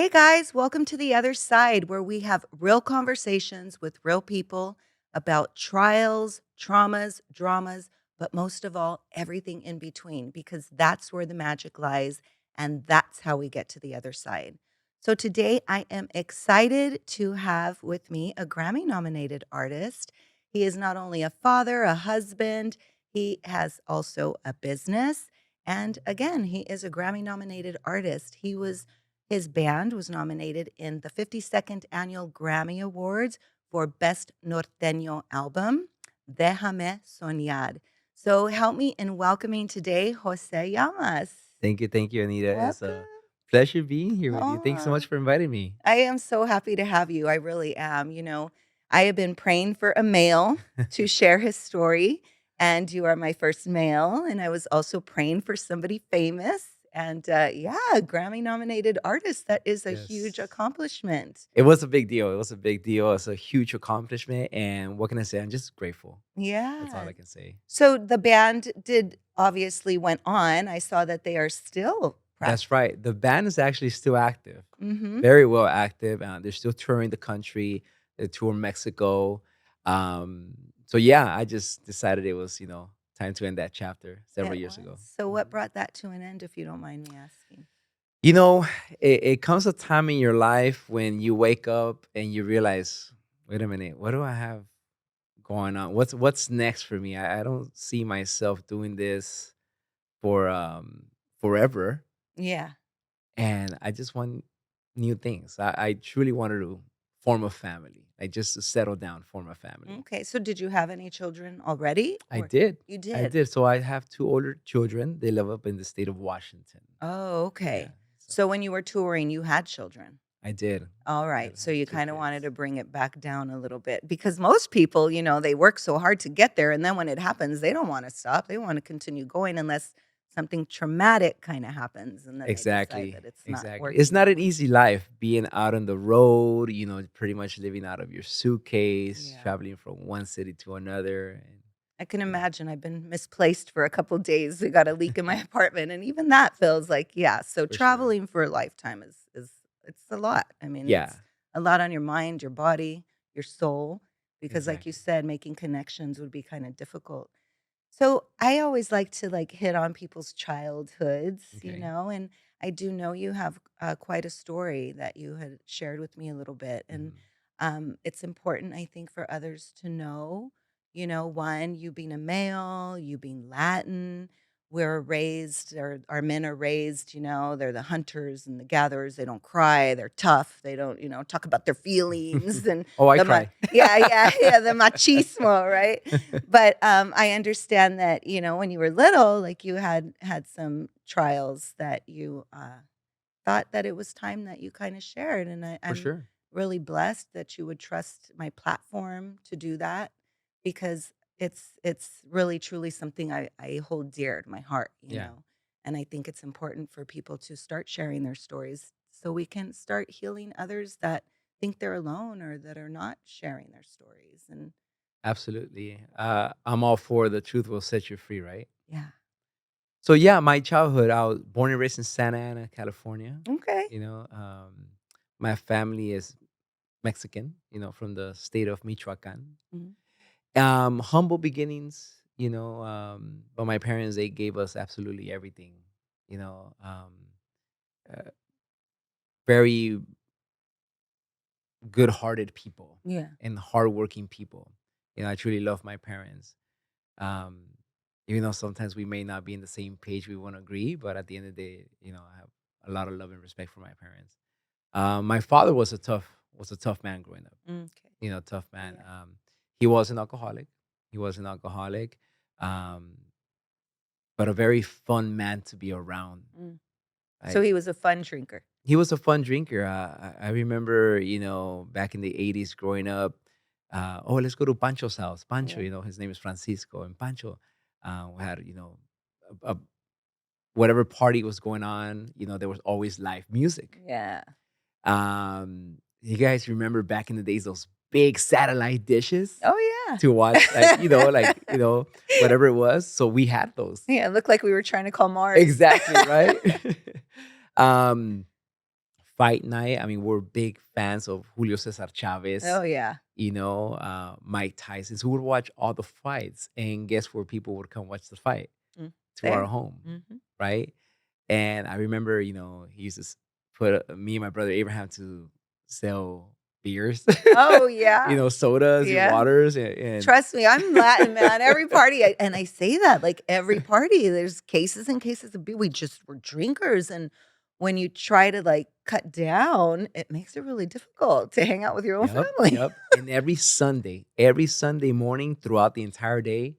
Hey guys, welcome to the other side where we have real conversations with real people about trials, traumas, dramas, but most of all, everything in between, because that's where the magic lies and that's how we get to the other side. So today I am excited to have with me a Grammy nominated artist. He is not only a father, a husband, he has also a business. And again, he is a Grammy nominated artist. His band was nominated in the 52nd Annual Grammy Awards for Best Norteño Album, Déjame Soñar. So help me in welcoming today Jose Llamas. Thank you, Anita. It's Welcome. a pleasure being here with you. Thanks so Aw, much for inviting me. I am so happy to have you. I really am. I have been praying for a male to share his story, and you are my first male. And I was also praying for somebody famous. And yeah, Grammy nominated artist. That is a huge Yes. accomplishment. It was a big deal. It was a big deal. It's a huge accomplishment. And what can I say? I'm just grateful. That's all Yeah. I can say. So the band did obviously went on. I saw that they are still That's practicing. right. The band is actually still active, Mm-hmm. very well active. They're still touring the country. They tour Mexico. Um, so yeah, I just decided it was, time to end that chapter several It years was. ago. So what Mhm. brought that to an end, if you don't mind me asking? You know, it comes a time in your life when you wake up and you realize, wait a minute, what do I have going on? What's next for me? I don't see myself doing this for forever. Yeah. And I just want new things. I truly wanted to form a family, like just to settle down, form a family. Okay, so did you have any children already, I or did. you I did? did. So I have two older children. They live up in the state of Washington. Oh, Yeah. okay. So So when you were touring, you had children. I did. All I right. So had you two kind of wanted kids. to bring it back down a little bit because most people, they work so hard to get there. And then when it happens, they don't want to stop. They want to continue going unless something traumatic kind of happens. And then they decide Exactly, that it's not exactly. It's working not an anymore. easy life being out on the road, pretty much living out of your suitcase, Yeah. traveling from one city to another. And I can yeah, imagine I've been misplaced for a couple days. We got a leak in my apartment, and even that feels like, yeah. So for sure. traveling for a lifetime is it's a lot. I mean, Yeah, it's a lot on your mind, your body, your soul, because like you exactly. said, making connections would be kind of difficult. So I always like to like hit on people's childhoods, Okay. and I do know you have quite a story that you had shared with me a little bit, and Mhm. it's important, I think, for others to know. One, you being a male, you being Latin, we're raised, or our men are raised, they're the hunters and the gatherers. They don't cry. They're tough. They don't, talk about their feelings and Oh, I cry. yeah, yeah, yeah, the machismo, right? But, I understand that, when you were little, like, you had some trials that you, thought that it was time that you kinda shared, and For I'm sure. really blessed that you would trust my platform to do that because it's really truly something I hold dear to my heart. Yeah, And I think it's important for people to start sharing their stories so we can start healing others that think they're alone or that are not sharing their stories, and absolutely. I'm all for the truth will set you free, right? yeah. So yeah, my childhood, I was born and raised in Santa Ana, California. Okay. You know, my family is Mexican, from the state of Michoacan. Mhm. Humble beginnings, but my parents, they gave us absolutely everything, you know, um, uh, very good-hearted people Yeah. and hardworking people. I truly love my parents. Um, Even though sometimes we may not be in the same page, we won't agree, but at the end of the day, I have a lot of love and respect for my parents. My father was a tough man growing up. Okay. Tough man. Yeah. He was an alcoholic. He was an alcoholic, um, but a very fun man to be around. Mm. So Like he was a fun drinker. he was a fun drinker. I remember, back in the '80s, growing up. Oh, let's go to Pancho's house. Pancho, Yeah. his name is Francisco, and Pancho, we had, whatever party was going on. There was always live music. Yeah. You guys remember back in the days those big satellite dishes Oh, yeah. to watch, whatever it was. So we had those. Yeah, it looked like we were trying to call Mars. Exactly, right? um fight night. I mean, we're big fans of Julio Cesar Chavez, Oh, yeah. Mike Tyson. So we would watch all the fights, and guess where people would come watch the fight? To our There. home, Mhm. right? And I remember, he used to put me and my brother Abraham to sell beers, Oh, yeah. sodas and Yeah. waters, and Trust me, I'm Latin, man. Every party, and I say that, like, every party, there's cases and cases of beer. We just were drinkers, and when you try to, like, cut down, it makes it really difficult to hang out with your own yep, family. yep. And every Sunday morning throughout the entire day,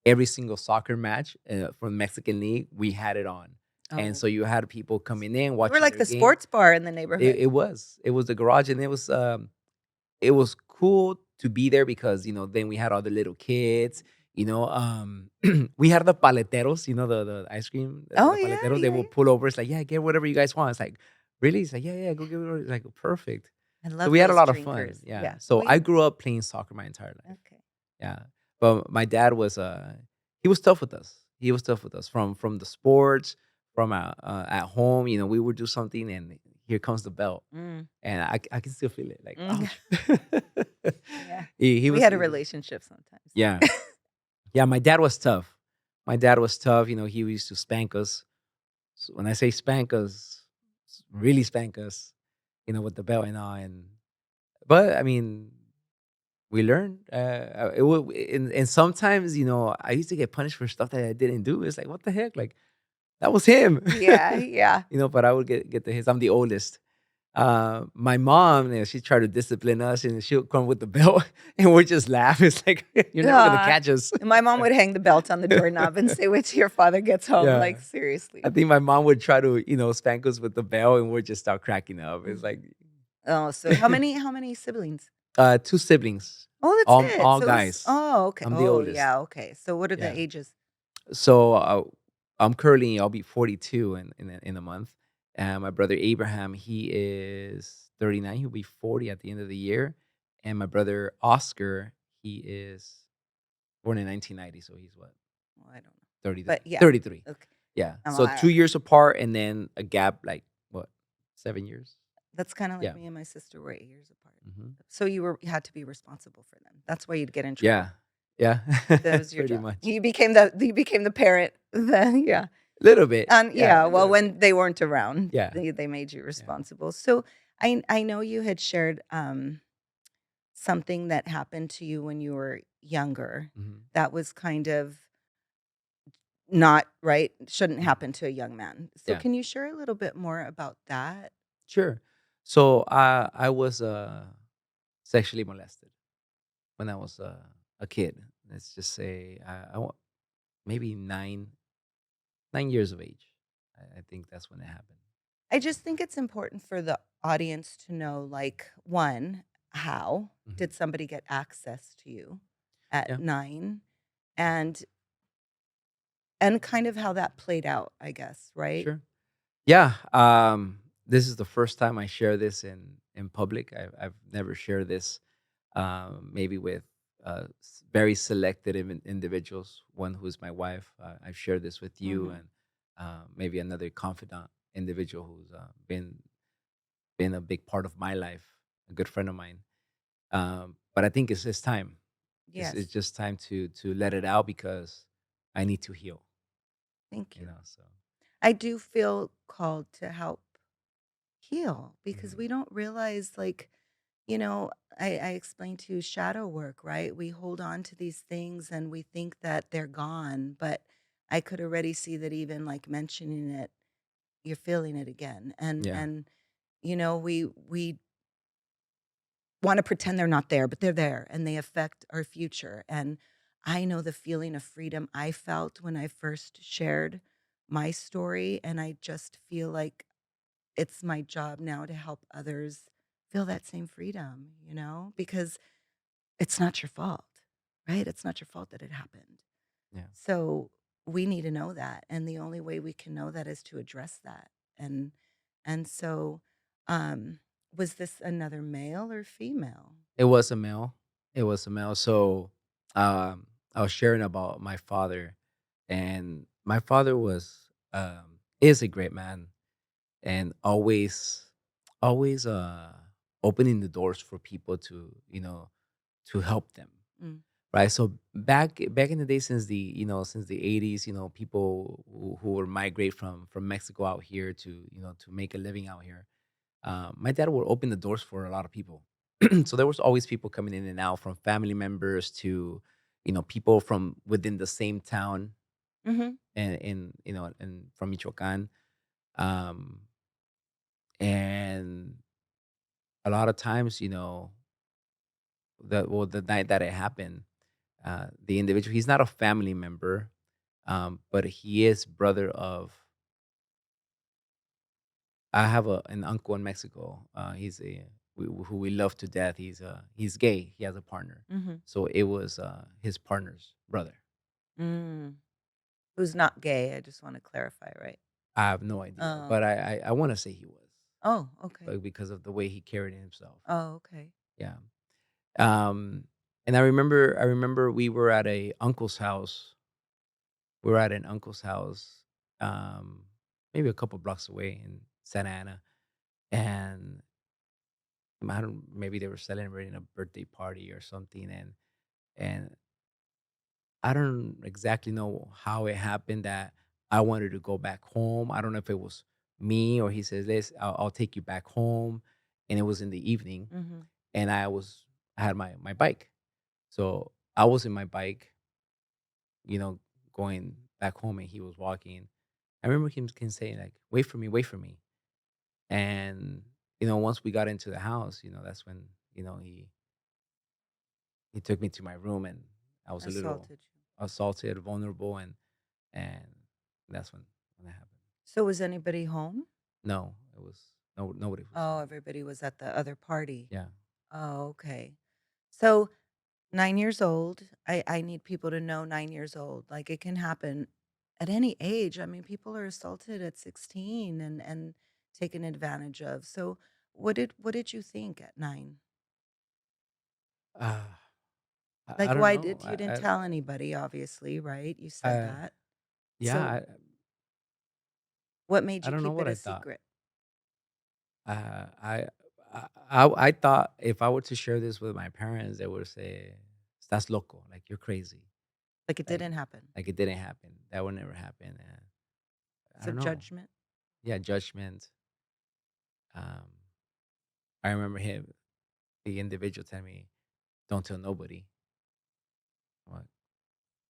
every single soccer match from Mexican League, we had it on. And Oh, so you had people coming in you were watching like their the game. sports bar in the It, neighborhood. it was it was the garage, and it was cool to be there because then we had all the little kids. We had the paleteros, the ice cream, Oh, the yeah, paleteros. They yeah, will yeah. pull over. It's like, yeah, get whatever you guys want. It's like, really? It's like, yeah, yeah, go get whatever. It's like, perfect. I So love we had a those lot of fun. drinkers. Yeah. Yeah, So I we grew up playing soccer my entire life. okay. Yeah. But my dad was he was tough with us. He was tough with us from the sports, from at home. We would do something, and here comes the bell, Mm, and I can still feel it. Like, mm, ouch. yeah. he We was had a he was relationship sometimes. yeah. Yeah, my dad was tough. My dad was tough. He used to spank us. So when I say spank us, really spank us, with the belt and all. But I mean, we learned. And sometimes, I used to get punished for stuff that I didn't do. It's like, what the heck? Like, that was him. Yeah, yeah. But I would get the hits. I'm the oldest. My mom, she tried to discipline us, and she'll come with the belt, and we're just laugh. It's like, you're never gonna Ah, catch us. and my mom would hang the belt on the doorknob and say, "Wait till your father gets home." Yeah. Like, I seriously. think my mom would try to, spank us with the bell, and we'd just start cracking up. It's Mhm. like, Oh, so how many siblings? two siblings, Oh, that's it. all So it's guys. oh, okay. I'm the Oh, oldest. yeah, okay. So what are the Yeah. ages? So I'll be 42 in a month. And my brother Abraham, he is 39. He'll be 40 at the end of the year. And my brother Oscar, he is born in 1990. So he's what, Well, I don't know. 33? But yeah. 33. Okay. Yeah. Well, So 2 years apart, and then a gap like what, 7 years? that's kinda like Yeah. me and my sister were 8 years apart. Hmm. So you had to be responsible for them. That's why you'd get in Yeah. trouble. Yeah. That was your Pretty job. much. You became the parent. Then yeah. Little bit. And Yeah. yeah, A well, little bit. when they weren't around, Yeah. they made you Yeah. responsible. So I know you had shared something that happened to you when you were younger Hmm. that was kind of not right, shouldn't Hmm. happen to a young man. So Yeah. can you share a little bit more about that? Sure. So I was sexually molested when I was a kid. Let's just say maybe 9 years of age. I think that's when it happened. I just think it's important for the audience to know, like, one, how Hmm. did somebody get access to you at Yeah. 9? And and kind of how that played out, I guess, right? Sure. Yeah. This is the first time I share this in public. I've never shared this. Maybe with very selected individuals. One who's my wife. I've shared this with you, Mhm. and maybe another confidant individual who's been a big part of my life, a good friend of mine. But I think it's time. It's Yes. just time to let it out because I need to heal. Thank you. So. I do feel called to help heal because Mhm. we don't realize, like, you know, I explained to you shadow work, right? We hold on to these things and we think that they're gone, but I could already see that even like mentioning it, you're feeling it again. And Yeah. and we want to pretend they're not there, but they're there and they affect our future. And I know the feeling of freedom I felt when I first shared my story. And I just feel like it's my job now to help others feel that same freedom, because it's not your fault, right? It's not your fault that it happened. Yeah. So we need to know that. And the only way we can know that is to address that. And and so um was this another male or female? It was a male. It was a male. So I was sharing about my father, and my father is a great man, and always. always opening the doors for people to, to help them. Mm. Right. So back in the day, since since the 80s, people who would migrate from Mexico out here to, to make a living out here. My dad would open the doors for a lot of people. So there was always people coming in and out, from family members to, people from within the same town, Mhm. and from Michoacan. Um, and a lot of times, the night that it happened, the individual, he's not a family member, but he is brother of. I have an uncle in Mexico. Who we love to death. He's gay. He has a partner, Mhm. so it was his partner's brother. Mm. Who's not gay, I just wanna clarify, right? I have no idea, Oh, but okay. I want to say he was, Oh, okay. like, because of the way he carried himself. Oh, okay. Yeah. Um, and I remember we were at a uncle's house. We were at an uncle's house, um, maybe a couple blocks away in Santa Ana, and I don't. Maybe they were celebrating a birthday party or something, and I don't exactly know how it happened that I wanted to go back home. I don't know if it was me or he says, I'll take you back home," and it was in the evening, Mhm. and I had my bike, so I was in my bike, going back home, and he was walking. I remember him saying, like, wait for me," and once we got into the house, that's when he took me to my room, and I was a little Assaulted you. assaulted, vulnerable, and that's when it happened. So was anybody home? No, it was nobody was Oh, home. everybody was at the other party. Yeah. Oh, okay. So 9 years old, I need people to know 9 years old, like, it can happen at any age. I mean, people are assaulted at 16 and taken advantage of. So what did you think at 9? Uh, I Like, don't why know. did you didn't tell anybody, obviously, right? You said I that. yeah, So what made I you don't know keep what it I a thought. secret? Uh, I I thought if I were to share this with my parents, they would say, "Estás loco," like, "You're crazy," Like, it like didn't happen. like it didn't happen. That would never happen. And I So don't know. judgment. Yeah, judgment. Um, I remember the individual, telling me, "Don't tell nobody." What?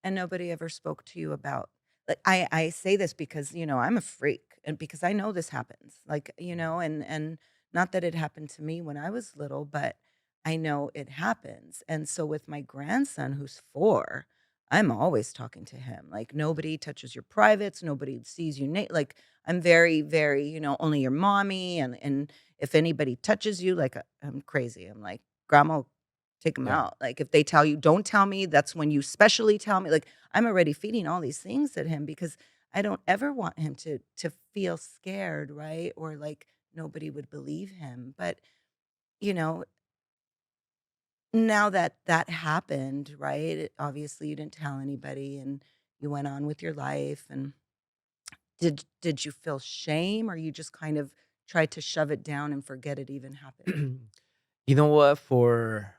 And nobody ever spoke to you about, like, I say this because, I'm a freak and because I know this happens. Like, and not that it happened to me when I was little, but I know it happens. And so with my grandson who's 4, I'm always talking to him. Like, nobody touches your privates, nobody sees you like, I'm very, very, only your mommy, and if anybody touches you, like, I'm crazy. I'm like, "Grandma, take them Yeah. out." Like, if they tell you, "Don't tell me," that's when you specially tell me. Like, I'm already feeding all these things at him because I don't ever want him to feel scared, right? Or like nobody would believe him. But, you know, now that that happened, right? Obviously you didn't tell anybody and you went on with your life. And did you feel shame or you just kind of tried to shove it down and forget it even happened? You know what? For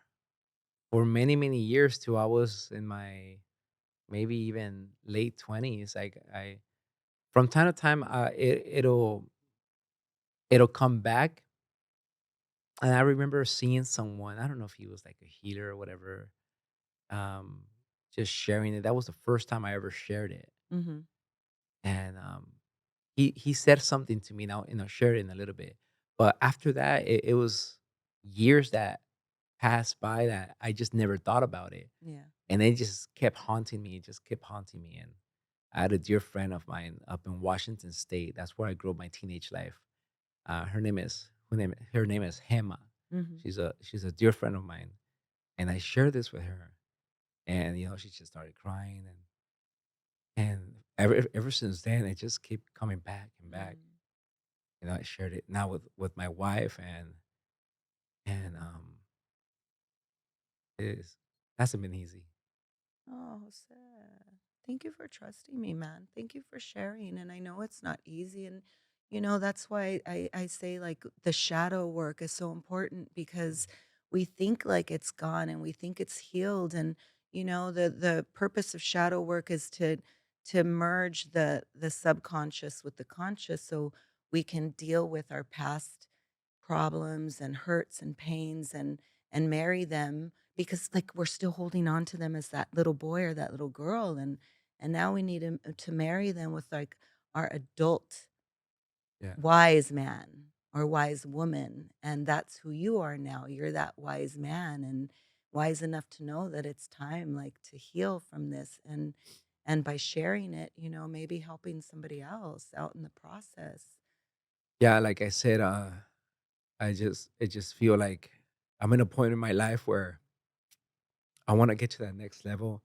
many, many years too, I was in my maybe even late 20s. Like, I from time to time, it'll come back, and I remember seeing someone. I don't know if he was like a healer or whatever. Um, just sharing it. That was the first time I ever shared it, Mhm. and he said something to me. Now, share it in a little bit, but after that, it was years that passed by that I just never thought about it. Yeah. And it just kept haunting me, it just kept haunting me, and I had a dear friend of mine up in Washington State. That's where I grew up my teenage life. Her name is Hema. Mhm. She's a dear friend of mine, and I shared this with her, and she just started crying, and ever since then, it just keep coming back and back. Mm. I shared it now with my wife, and it is hasn't been easy. Oh, sad. Thank you for trusting me, man. Thank you for sharing. And I know it's not easy. And That's why I say, like, the shadow work is so important because we think like it's gone and we think it's healed, and, the purpose of shadow work is to merge the subconscious with the conscious so we can deal with our past problems and hurts and pains and marry them because, like, we're still holding on to them as that little boy or that little girl, and now we need to marry them with, like, our adult Yeah. wise man or wise woman, and that's who you are now. You're that wise man and wise enough to know that it's time, like, to heal from this, and by sharing it, maybe helping somebody else out in the process. Yeah, like I said, I just feel like I'm in a point in my life where I want to get to that next level.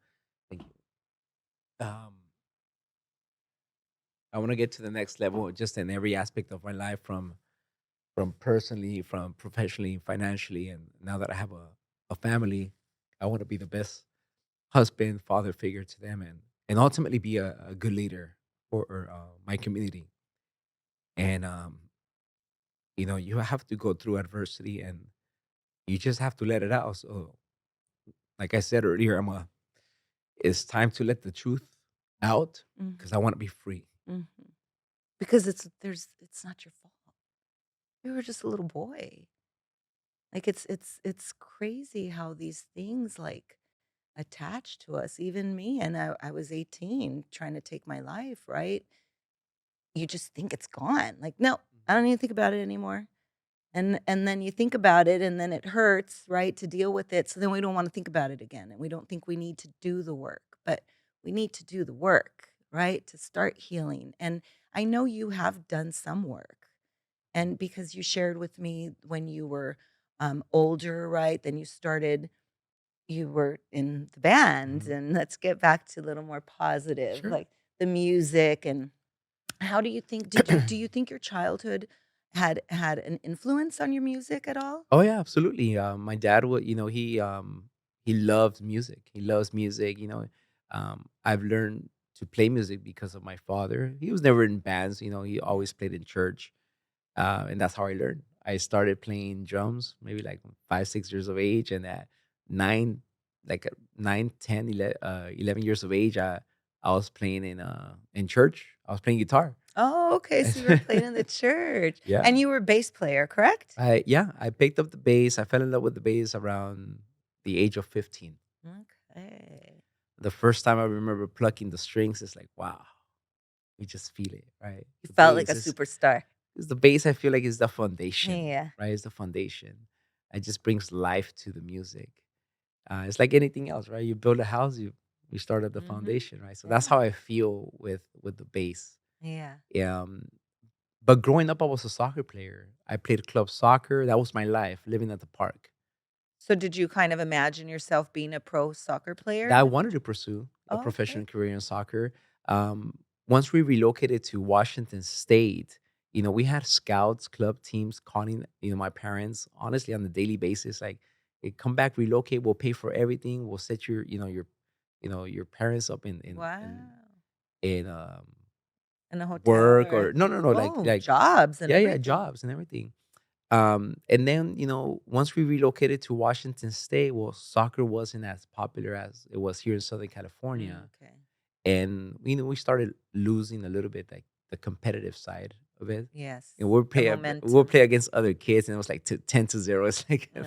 Thank you. Um, I want to get to the next level just in every aspect of my life, from personally, from professionally, financially, and now that I have a family, I want to be the best husband, father figure to them, and ultimately be a good leader for my community. And you have to go through adversity, and you just have to let it out. So, like I said earlier, it's time to let the truth out because I Mhm, want to be free. mhm. Because it's not your fault. You were just a little boy. Like, it's crazy how these things, like, attach to us, even me, and I was 18 trying to take my life, right? You just think it's gone. Like, "No, I don't Mhm. even think about it anymore." And then you think about it, and then it hurts, right, to deal with it, so then we don't wanna think about it again, and we don't think we need to do the work, but we need to do the work, right, to start healing, and I know you have done some work, and because you shared with me when you were, older, right, then you were in the band, Mhm. and let's get back to a little more positive, Sure. like the music. And how do you think do you think your childhood had an influence on your music at all? Oh yeah, absolutely. My dad would, he loved music. He loves music. I've learned to play music because of my father. He was never in bands. He Yeah. always played in church, and that's how I learned. I started playing drums maybe like 5, 6 years of age, and at nine, like 9, 10, 11 years of age, I was playing in church. I was playing guitar. Oh, okay, so you were playing in the church, Yeah. and you were a bass player, correct? I picked up the bass. I fell in love with the bass around the age of 15. Okay. The first time I remember plucking the strings, it's like, wow, you just feel it, right? You The felt like bass a superstar. is the bass. I feel like is the foundation, Yeah. right? It's the foundation. It just brings life to the music. It's like anything else, right? You build a house, you start at the Mhm. foundation, right? So that's how Yeah. I feel with the bass. Yeah. Um, but growing up, I was a soccer player. I played club soccer. That was my life, living at the park. So did you kind of imagine yourself being a pro soccer player That I then? wanted to pursue a Oh, professional okay. career in soccer. Once we relocated to Washington State, we had scouts, club teams calling, my parents, honestly, on a daily basis, like, "Hey, come back, relocate. We'll pay for everything. We'll set your parents up in in in Wow. in um, In a hotel work or or no, oh, like jobs and yeah, everything. jobs and everything." And then, once we relocated to Washington State, well, soccer wasn't as popular as it was here in Southern California. Okay. And, we started losing a little bit like the competitive side of it. Yes. And The we'll momentum. play against other kids, and it was like 10-0. It's like Oh,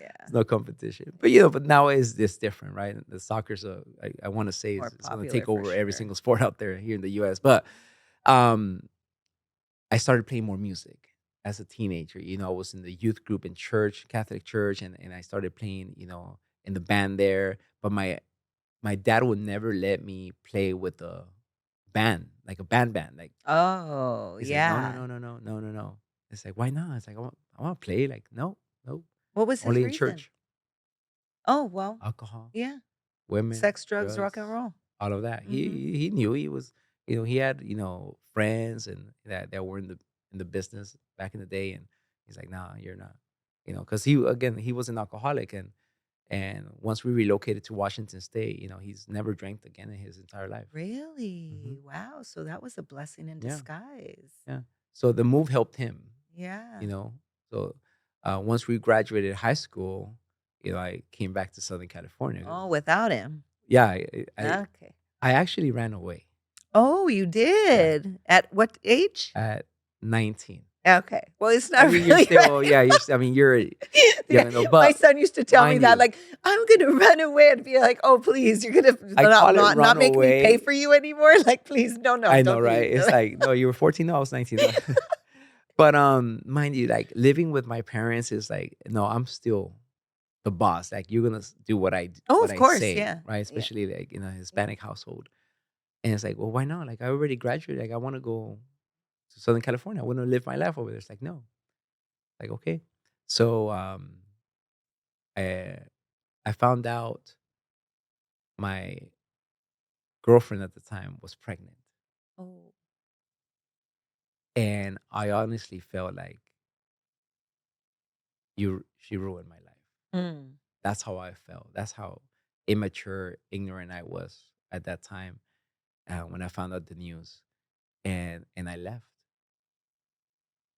yeah. it's no competition. But Yeah. but now it's different, right? The soccer's I want to say More it's going to popular take for over every sure. single sport out there here in the US. But um I started playing more music as a teenager. I was in the youth group in church, Catholic church, and I started playing, in the band there. But my dad would never let me play with a band, like a band. Like Oh, he's like, no, no, yeah. no, no, no, no, no, no. It's like, why not? It's like I want to play. Like, no, no, What was his only in reason? church. Oh, well, Alcohol, yeah. women, Sex, drugs, rock and drugs, roll. all of that. Mhm. He knew he was, he had, friends and that were in the business back in the day, and he's like, "Nah, you're not," because he was an alcoholic, and once we relocated to Washington State, he's never drank again in his entire life. Really? Hmm. Wow, so that was a blessing in Yeah, disguise. yeah. So the move helped him, Yeah. you know. So once we graduated high school, I came back to Southern California. Oh, without him. Yeah, I Okay. I actually ran away. Oh, you Yeah, did? At what age? at 19. Okay. Well, it's I not mean, you're really still, yeah, I mean, you're Yeah, young adult, my but son used to tell me mind that, you, like, "I'm gonna run away," and be like, "Oh, please, you're gonna I not call it not run not make me pay away. for you anymore? Like, please, no, no, I know, don't right? leave." It's like, no, you were 14, no, I was 19. No. But mind you, like living with my parents is like, no, I'm still the boss. Like you're gonna do Oh, what of I course, say, yeah. right? Yeah, Especially like in a yeah. Hispanic household. And it's like, well, why not? Like I already graduated. Like I want to go to Southern California. I want to live my life over there. It's like, no. Like, okay. So I I found out my girlfriend at the time was pregnant. Oh. And I honestly felt like she ruined my life. Mm. That's how I felt. That's how immature, ignorant I was at that time when I found out the news. And I left.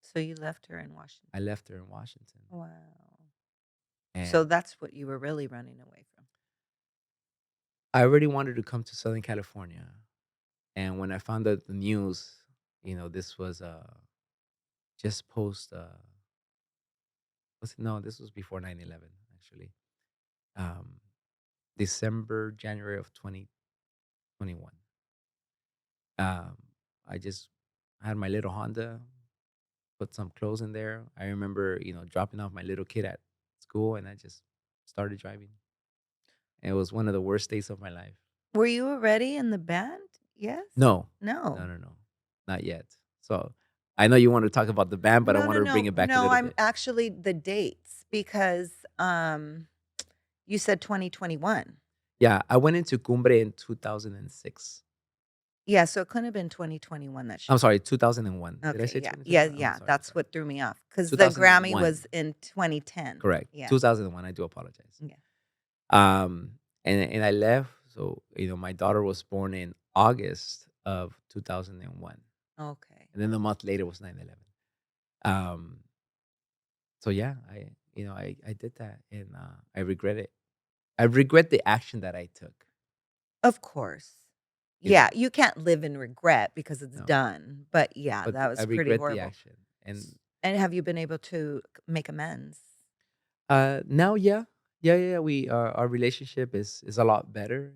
So you left her in I Washington. left her in Washington. Wow. So And that's what you were really running away from. I already wanted to come to Southern California. And when I found out the news, this was just post no, this was before 9/11 actually. Um December, January of 2021. Um I just had my little Honda, put some clothes in there. I remember, dropping off my little kid at school and I just started driving. And it was one of the worst days of my life. Were you already in the band? Yes? No. No, No. no, no. Not yet. So I know you want to talk about the band, but I No, no, wanted to bring no. it back a No, little I'm bit. actually the dates because, you said 2021. Yeah, I went into Cumbre in 2006. Yeah, so it couldn't have been 2021, that I'm should sorry, 2001. Did I okay, say yeah, yeah, 2021? I'm yeah, sorry. I'm that's sorry. what threw me off because the Grammy 2001. was in 2010. Correct. Yeah, 2001. I do apologize. yeah, Um, and I left. So, my daughter was born in August of 2001. okay. And then a month later was 9/11. Um, so yeah, I did that and I regret it. I regret the action that I took, Of course. you know. Yeah, you can't live in regret because it's No. done, but yeah, But that I was pretty regret the horrible. action. And And have you been able to make amends? now, yeah. Yeah, yeah, yeah, our relationship is a lot better.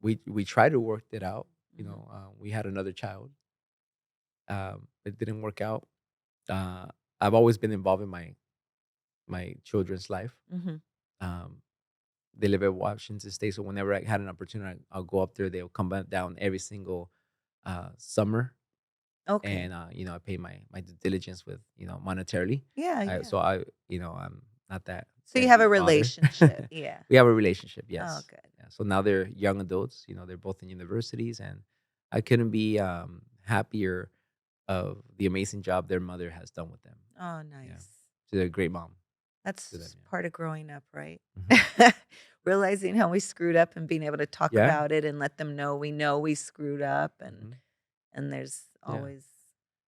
We try to work it out. Mhm, We had another child. It didn't work out. Uh, I've always been involved in my children's life. mhm. Um, they live at Washington State, so whenever I had an opportunity, I'll go up there. They'll come back down every single summer, Okay. and I pay my due diligence with monetarily. Yeah, yeah. So I'm not that So you have a deadbeat father. relationship, yeah. We have a relationship, Oh, yes. good. Yeah. So now they're young adults. They're both in universities, and I couldn't be happier of the amazing job their mother has done with them. Oh, Yeah, nice. she's a great mom to them. That's part of growing up, right? Yeah. Hmm. Realizing how we screwed up and being able to talk Yeah. about it and let them know we screwed up Hmm. and there's Yeah. always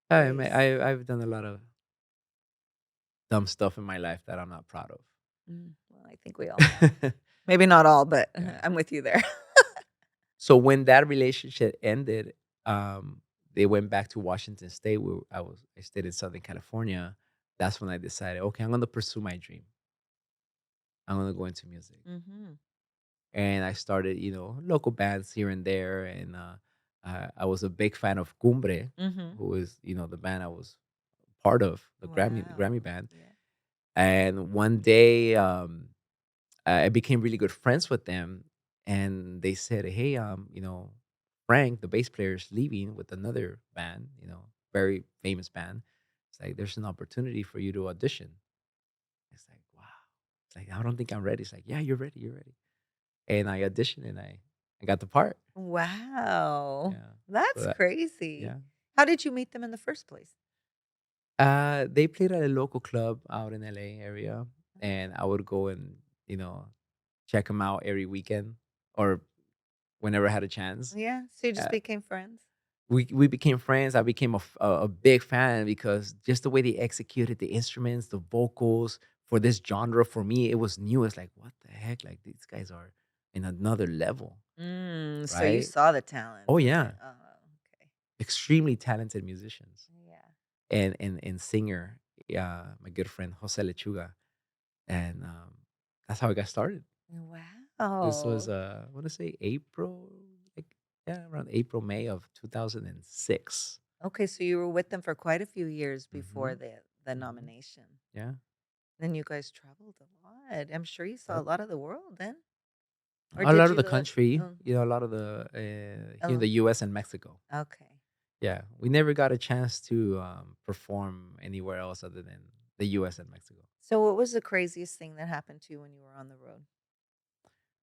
I ways. mean, I've done a lot of dumb stuff in my life that I'm not proud Well, I think we all have. of. Maybe not all, but Yeah. I'm with you there. So when that relationship ended, they went back to Washington State. Where I stayed in Southern California. That's when I decided, okay, I'm going to pursue my dream. I'm going to go into music, Mhm. and I started, local bands here and there, and I was a big fan of Cumbre, Mhm. who is, the band I was part of, the Grammy Wow. band. Yeah. And one day, I became really good friends with them, and they said, "Hey, Frank, the bass player, is leaving with another band, very famous band. It's like there's an opportunity for you to audition." It's like, wow. It's like I don't think I'm ready. It's like, yeah, you're ready, you're ready. And I auditioned, and I got the part. Wow. Yeah. So That's that, crazy. yeah. How did you meet them in the first place? They played at a local club out in LA area, and I would go and you know check them out every weekend or whenever I had a chance. Yeah, so you just Uh, became friends? we became friends. I became a big fan because just the way they executed the instruments, the vocals for this genre for me, it was new. It's like, what the heck? Like these guys are in another level, So you right? saw the talent. Oh Okay. yeah, Oh, okay. extremely talented musicians Yeah. and singer. My good friend Jose Lechuga, and that's how I got started. This was Wow. I want to say April, like yeah, around April May of 2006. Okay, so you were with them for quite a few years before Hmm. the Hmm. nomination. Yeah. Then you guys traveled a lot. I'm sure you saw a Yep. lot of the world then? Or A lot did of you the live country, oh, a lot of the here in oh, the U.S. and Mexico. okay. Yeah, we never got a chance to perform anywhere else other than the U.S. and Mexico. So what was the craziest thing that happened to you when you were on the road?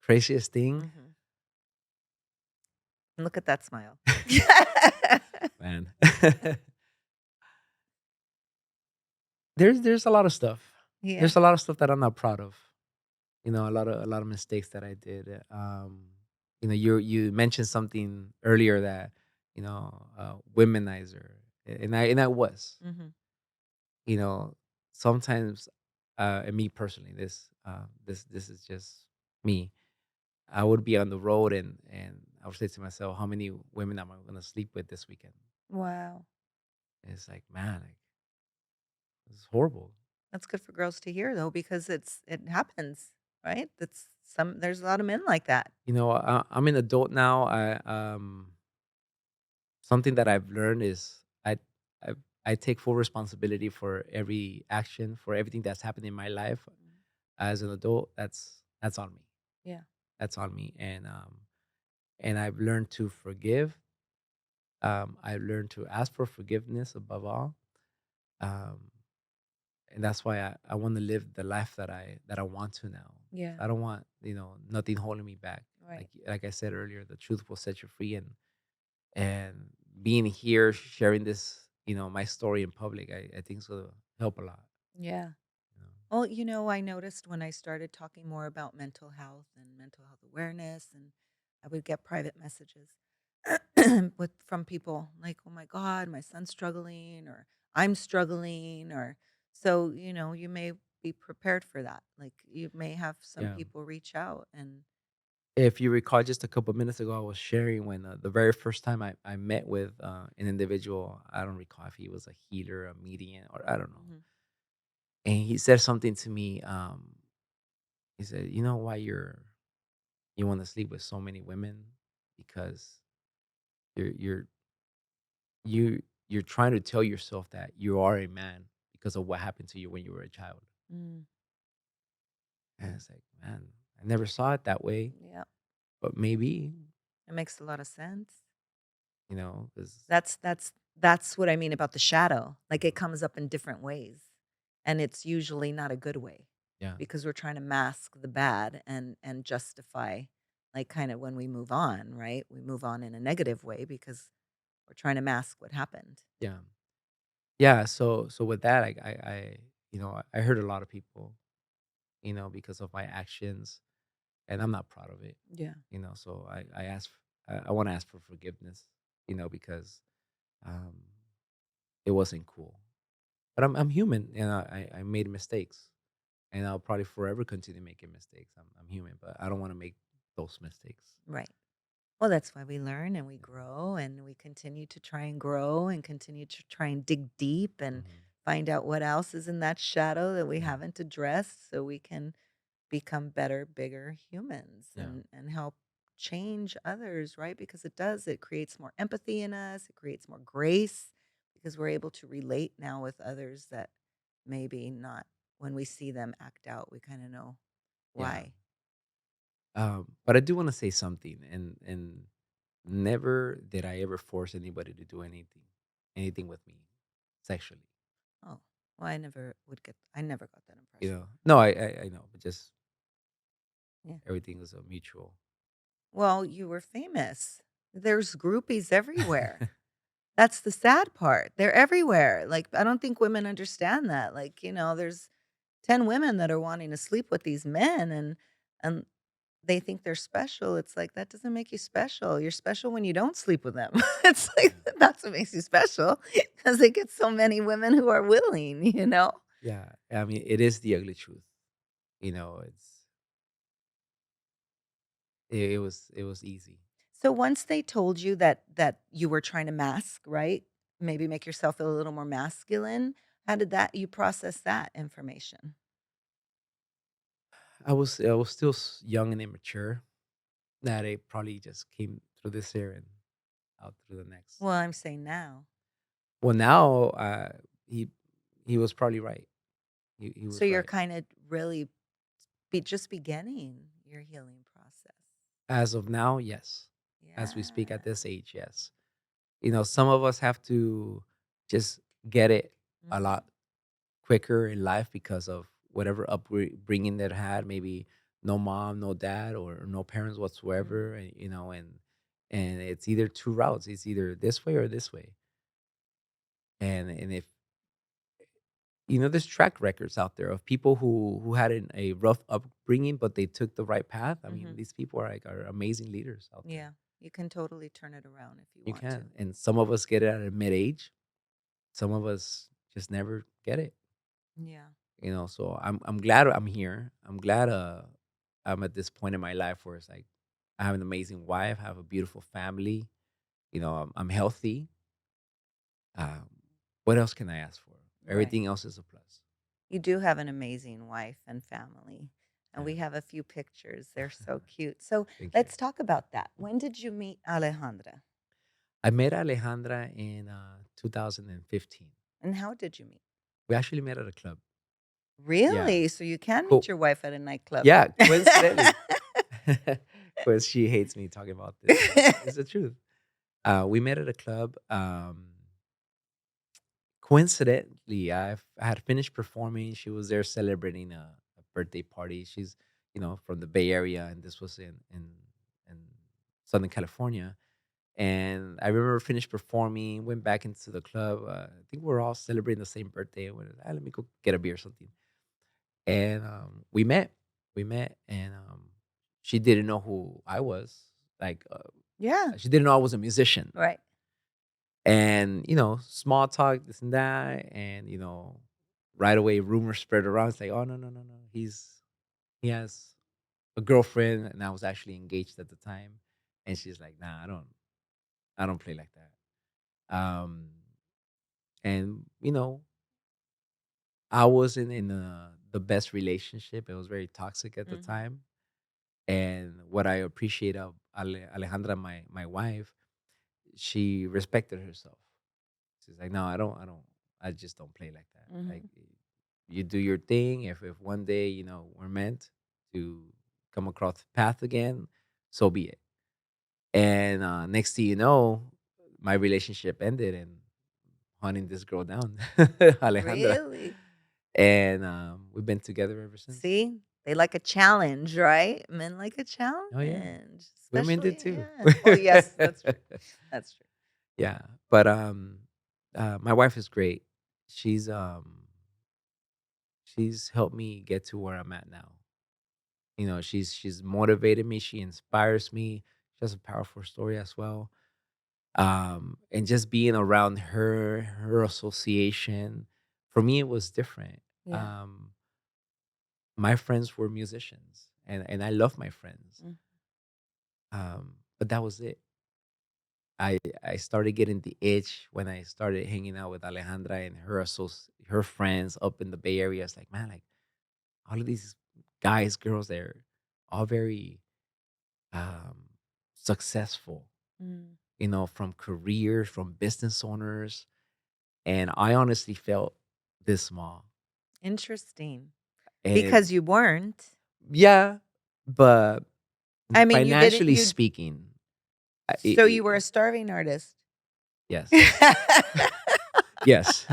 Craziest thing, Mhm. Look at that smile. man. There's a lot of stuff. Yeah. There's a lot of stuff that I'm not proud of. A lot of mistakes that I did. You mentioned something earlier that womanizer, and I was. Mhm. You know, sometimes, and me personally, this is just me. I would be on the road and I would say to myself, how many women am I going to sleep with this weekend? Wow. And it's like, man, like, it's horrible. That's good for girls to hear though because it happens, right? That's some there's a lot of men like that. I'm an adult now. Something that I've learned is I I take full responsibility for every action, for everything that's happened in my life Mm. as an adult. That's on me. Yeah. That's on me, and I've learned to forgive. I've learned to ask for forgiveness above all, um, and that's why I want to live the life that I want to now. Yeah. I don't want nothing holding me back. Right. Like I said earlier, the truth will set you free, and being here sharing this my story in public, I think it's gonna help a lot. Yeah. You know? Well, I noticed when I started talking more about mental health and mental health awareness, and I would get private messages with from people like, "Oh my God, my son's struggling," or "I'm struggling," or so you may be prepared for that. Like you may have some Yeah. people reach out, and If you recall, just a couple minutes ago, I was sharing when the very first time I met with an individual. I don't recall if he was a healer, a median, or I don't know. Mhm. And he said something to me. He said, "You know why you want to sleep with so many women? Because you're you're you're trying to tell yourself that you are a man because of what happened to you when you were a child." Mm, And it's like, man, I never saw it that way, yeah, but maybe, it makes a lot of sense. because That's what I mean about the shadow. Like it comes up in different ways, and it's usually not a good way yeah, because we're trying to mask the bad and justify, like kind of when we move on, right? We move on in a negative way because we're trying to mask what happened. yeah, yeah. So with that, I hurt a lot of people, because of my actions, and I'm not proud of it. Yeah. So I want to ask for forgiveness, because um, it wasn't cool. But I'm human, and I made mistakes, and I'll probably forever continue making mistakes. I'm human, but I don't want to make those mistakes. Right. Well, that's why we learn and we grow and we continue to try and grow and continue to try and dig deep and Hmm. find out what else is in that shadow that we Yeah, haven't addressed so we can become better, bigger humans yeah, and help change others, right? Because it creates more empathy in us, it creates more grace because we're able to relate now with others that maybe not when we see them act out, we kind of know yeah. why. But I do want to say something, and never did I ever force anybody to do anything with me sexually. Oh, well, I never got that impression. No, I know, but just Yeah. everything was a mutual. Well, you were famous. There's groupies everywhere. That's the sad part. They're everywhere. Like, I don't think women understand that. Like, there's 10 women that are wanting to sleep with these men and they think they're special. It's like, that doesn't make you special. You're special when you don't sleep with them. It's like, Yeah. that's what makes you special because they get so many women who are willing, you know? Yeah. I mean, it is the ugly truth. It was easy. So once they told you that you were trying to mask, right? Maybe make yourself feel a little more masculine. How did that you process that information? I was still young and immature. That it probably just came through this year and out through the next. Well, I'm saying now. Well, now he he was probably right. He So was you're right. kind of really just beginning your healing process. As of now, yes. As we speak Yeah. at this age, yes. Some of us have to just get it a Mhm. lot quicker in life because of whatever upbringing they had. Maybe no mom, no dad, or no parents Mhm. whatsoever. And it's either two routes. It's either this way or this way. And if there's track records out there of people who had a rough upbringing, but they took the right path. I mean, Mhm. these people are amazing leaders out there. Yeah. You can totally turn it around if you You want to. can, and some of us get it at a mid age. Some of us just never get it. Yeah. So I'm glad I'm here. I'm glad I'm at this point in my life where it's like I have an amazing wife, I have a beautiful family. I'm healthy. Um, what else can I ask for? Right. Everything else is a plus. You do have an amazing wife and family. And Yeah, we have a few pictures. They're so cute. So thank you. let's talk about that. When did you meet Alejandra? I met Alejandra in 2015. And how did you meet? We actually met at a club. Yeah, Really? So you can meet cool. your wife at a nightclub. Yeah, coincidentally, because she hates me talking about this, but it's the truth. We met at a club. Coincidentally, I had finished performing. She was there celebrating a birthday party. She's from the Bay Area, and this was in Southern California. And I remember finished performing, went back into the club. I think we are all celebrating the same birthday. And went, let me go get a beer or something. And we met. We met, and she didn't know who I was. Like, Yeah. she didn't know I was a musician. Right. And small talk, this and that, and right away rumors spread around. It's like, oh, no, no, no, no, he has a girlfriend, and I was actually engaged at the time. And she's like, nah, I don't play like that. And I wasn't in the best relationship. It was very toxic at the Mhm. time. And what I appreciate of Alejandra, my wife, she respected herself. She's like, no, I just don't play like that. Like, Mhm. you do your thing. If one day we're meant to come across the path again, so be it. And next thing you know, my relationship ended and hunting this girl down, Alejandra, Really? and we've been together ever since. See? They like a challenge, right? Men like a Oh yeah, challenge, women did especially too. yeah. Oh, yes, that's true. That's true. Yeah, but my wife is great. She's she's helped me get to where I'm at now. She's motivated me. She inspires me. She has a powerful story as well. And just being around her association, for me, it was different. Yeah. Um, my friends were musicians, and I love my friends. Mm. But that was it. I started getting the itch when I started hanging out with Alejandra and her friends up in the Bay Area. It's like, man, like all of these guys, girls, they're all very um, successful, Mm. from careers, from business owners. And I honestly felt this small. Interesting. And Because you weren't. yeah, but I mean, you didn't financially you speaking, so you were a starving artist. yes, yes,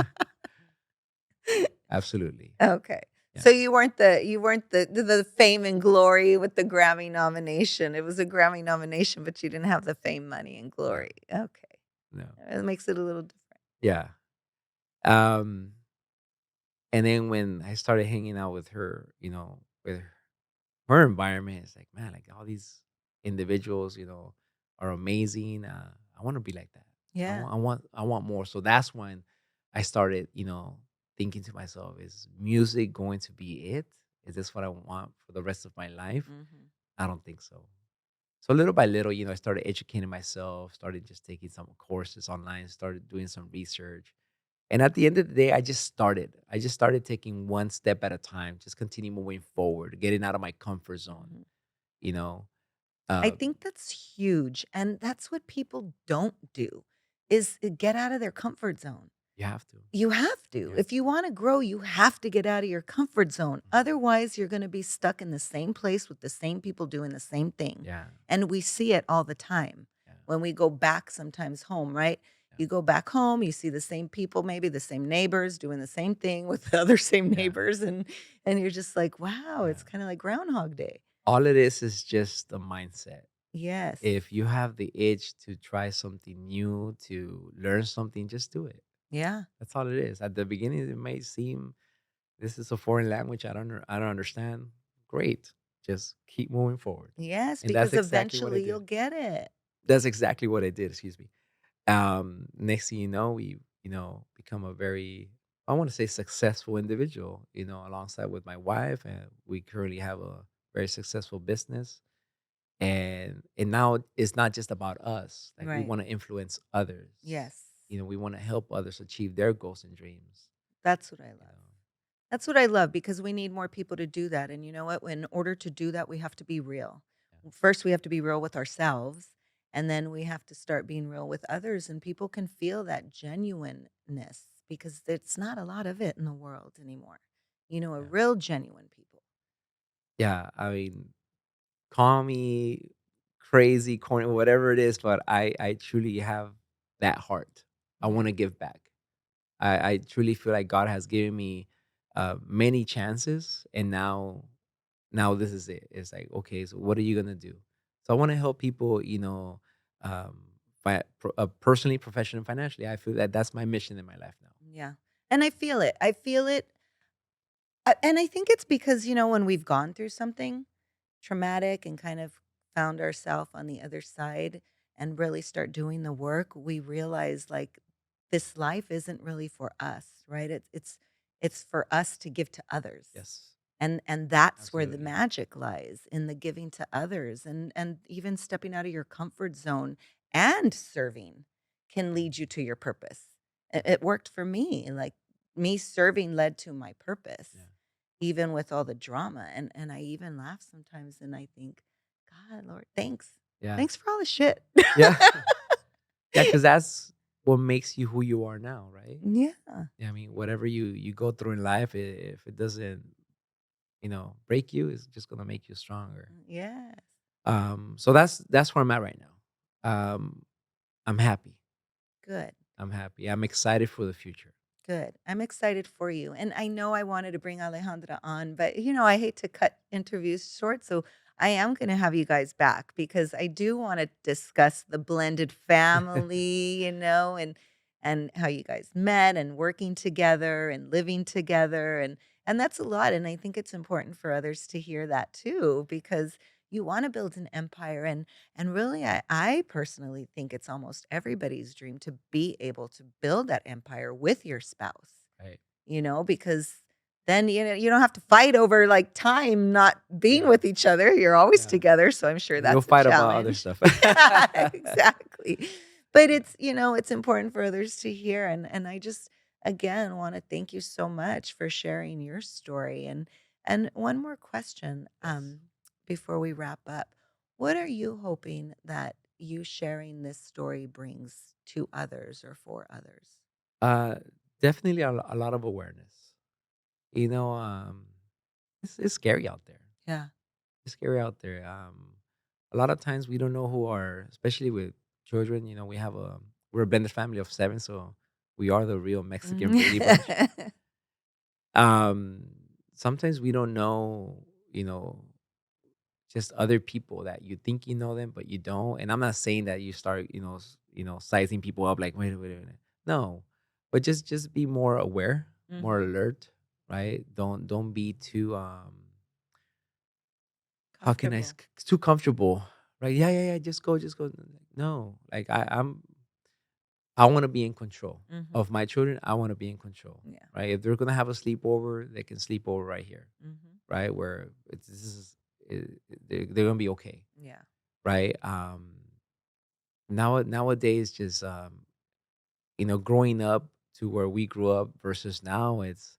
absolutely. Okay. Yeah. So you weren't the fame and glory with the Grammy nomination. It was a Grammy nomination, but you didn't have the fame, money, and No, glory. Okay. no. It makes it a little different. Yeah. Um, and then when I started hanging out with her, with her her environment is like, man, like all these individuals, are amazing. I want to be like that. Yeah. I want more. So that's when I started, thinking to myself, is music going to be it? Is this what I want for the rest of my life? Mhm. I don't think so. So little by little, I started educating myself, started just taking some courses online, started doing some research. And at the end of the day, I just started. I just started taking one step at a time, just continue moving forward, getting out of my comfort zone, Mhm. you know. I Uh, think that's huge, and that's what people don't do, is get out of their comfort zone. you have to. You have to. Yeah. If you wanna grow, you have to get out of your comfort zone. Mhm. Otherwise, you're gonna be stuck in the same place with the same people doing the same thing, Yeah. and we see it all the time. Yeah. When we go back sometimes home, right? Yeah. You go back home, you see the same people, maybe the same neighbors doing the same thing with the other same Yeah. neighbors, and you're just like, "Wow, Yeah. it's kinda like Groundhog Day." All it is just the mindset. Yes. If you have the itch to try something new, to learn something, just do it. Yeah. That's all it is. At the beginning, it may seem this is a foreign language I don't understand. Great. Just keep moving forward. Yes, And that's because exactly what I eventually you'll did. get it. That's exactly what I did, excuse me. Next thing you know, we, become a very, I want to say, successful individual, alongside with my wife, and we currently have a very successful business. And now it's not just about us. Like, we Right. want to influence others. Yes. We want to help others achieve their goals and dreams. That's what I You love. know. That's what I love because we need more people to do that. And you know what? In order to do that, we have to be real. Yeah. First, we have to be real with ourselves, and then we have to start being real with others. And people can feel that genuineness because there's not a lot of it in the world anymore. A Yeah. real genuine people. Yeah. I mean, call me crazy, corny, whatever it is, but I truly have that heart. I Yeah. want to give back. I truly feel like God has given me many chances, and now this is it. It's like, okay, so what are you gonna do? So I want to help people, um, personally, professionally, and financially. I feel that that's my mission in my life now. Yeah. And I feel it. I feel it. And I think it's because, when we've gone through something traumatic and kind of found ourselves on the other side and really start doing the work, we realize like this life isn't really for us, right? It's for us to give to others. Yes, And that's where the absolutely. magic lies in the giving to others and even stepping out of your comfort zone and serving can lead you to your purpose. It worked for me. Like me serving led to my purpose Yeah, even with all the drama, and I even laugh sometimes, and I think, "God, Lord, thanks. yeah, Thanks for all the shit." yeah, yeah. Because that's what makes you who you are now, right? Yeah, Yeah, I mean, whatever you go through in life, if it doesn't, break you, it's just gonna make you stronger. yes. So that's where I'm at right now. I'm happy. Good, I'm happy. I'm excited for the future. good. I'm excited for you, and I know I wanted to bring Alejandra on, but, I hate to cut interviews short, so I am gonna have you guys back because I do wanna discuss the blended family, and how you guys met and working together and living together, and that's a lot, and I think it's important for others to hear that too because you wanna build an empire, and really, I personally think it's almost everybody's dream to be able to build that empire with your spouse, Right. because then, you don't have to fight over like time not being Yeah. with each other. You're always Yeah. together. So I'm sure And you'll that's a fight about other challenge. stuff. Yeah, exactly. But Yeah. it's important for others to hear. And I just, again, want to thank you so much for sharing your story. And one more question Yes. before we wrap up. What are you hoping that you sharing this story brings to others or for others? Uh, Definitely a lot of awareness. You know, it's scary out there. Yeah. It's scary out there. A lot of times we don't know who are, especially with children. We're a blended family of seven, so we are the real Mexican Brady Bunch. Mhm. Um, Sometimes we don't know, you know, just other people that you think you know them, but you don't. And I'm not saying that you start, sizing people up like, wait a minute. No, but just be more aware, more Mhm. alert, right? Don't be too how can I Comfortable. it's too comfortable, right? Yeah, yeah, yeah. Just go. No, like I want to be in control Mhm. of my children. I want to be in control, Yeah. right? If they're gonna have a sleepover, they can sleep over right here, Mhm. right? Where this is they're gonna be okay, Yeah. right? Nowadays, just growing up to where we grew up versus now, it's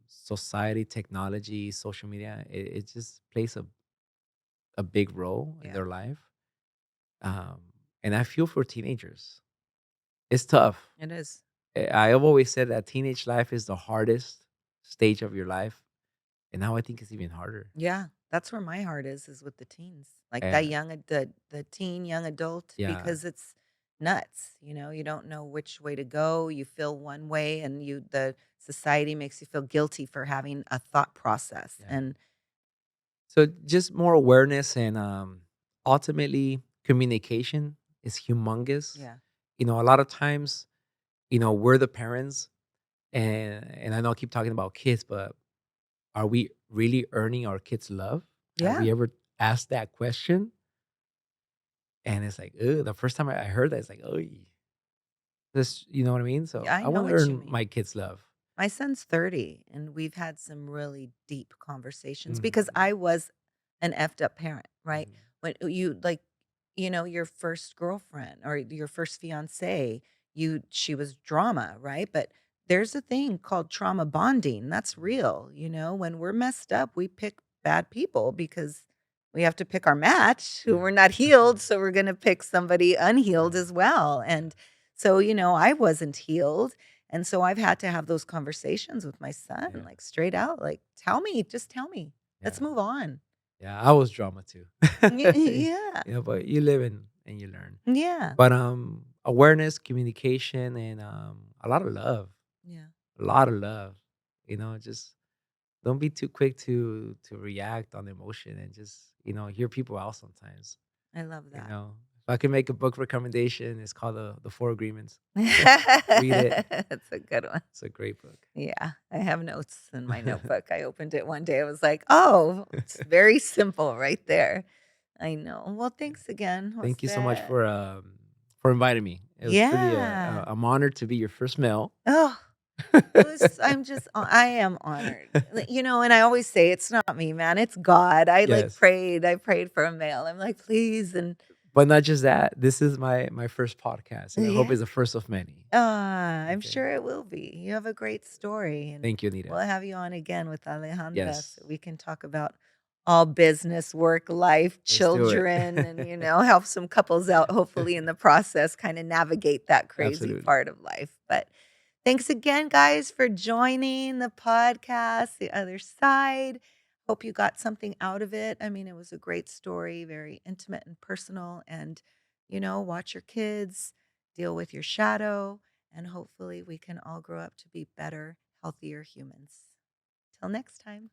society, technology, social media. It just plays a big role in Yeah. their life, um, and I feel for teenagers. It's tough. It is. I have always said that teenage life is the hardest stage of your life, and now I think it's even harder. Yeah, that's where my heart is with the teens. Like that And the teen young adult yeah, because it's nuts, you don't know which way to go. You feel one way and the society makes you feel guilty for having a thought process. yeah. And So just more awareness and ultimately communication is humongous. yeah. A lot of times, we're the parents, and I know I keep talking about kids, but are we really earning our kids' love? Have Yeah. we ever asked that question? And it's like, ugh, the first time I heard that, it's like, oh, this, you know what I mean? So Yeah, I I know want to what you earn mean. my kids' love. My son's 30, and we've had some really deep conversations because Mhm, I was an effed up parent, right? mhm, When you like, your first girlfriend or your first fiance, she was drama, right? But there's a thing called trauma bonding. That's mhm. real. When we're messed up, we pick bad people because we have to pick our match who Yeah. we're not healed. So we're going to pick somebody unhealed Yeah, as well. yeah, And so, I wasn't healed and so I've had to have those conversations with my son, yeah, like straight out, like, tell me, just tell me. Let's yeah, move on. yeah. I was drama too. Yeah. But you live and you learn. Yeah. But awareness, communication, and a lot of love. Yeah. A lot of love. Just don't be too quick to react on emotion and just, hear people out sometimes. I love You that. know. If I can make a book recommendation, it's called the Four Agreements. Read it. That's a good one. It's a great book. Yeah. I have notes in my notebook. I opened it one day. I was like, oh, it's very simple right there. I know. Well, Yeah. thanks again, Thank you so much Jose. for inviting me. It was truly Yeah. I'm honored to be your first male. Oh, I am honored. And I always say it's not me, man, it's God. Yes. I prayed for a male. I'm like, "Please," and But not just that, this is my first podcast, and I hope yeah. it's the first of many. I'm Okay. sure it will be. You have a great story, and Thank you, Anita. we'll have you on again with Alejandra Yes. so we can talk about all business, work, life, Let's do it. children, and, help some couples out, hopefully, in the process, kinda navigate that crazy Absolutely. part of life, but thanks again, guys, for joining the podcast, The Other Side. Hope you got something out of it. I mean, it was a great story, very intimate and personal. And, watch your kids, deal with your shadow, and hopefully we can all grow up to be better, healthier humans. Till next time.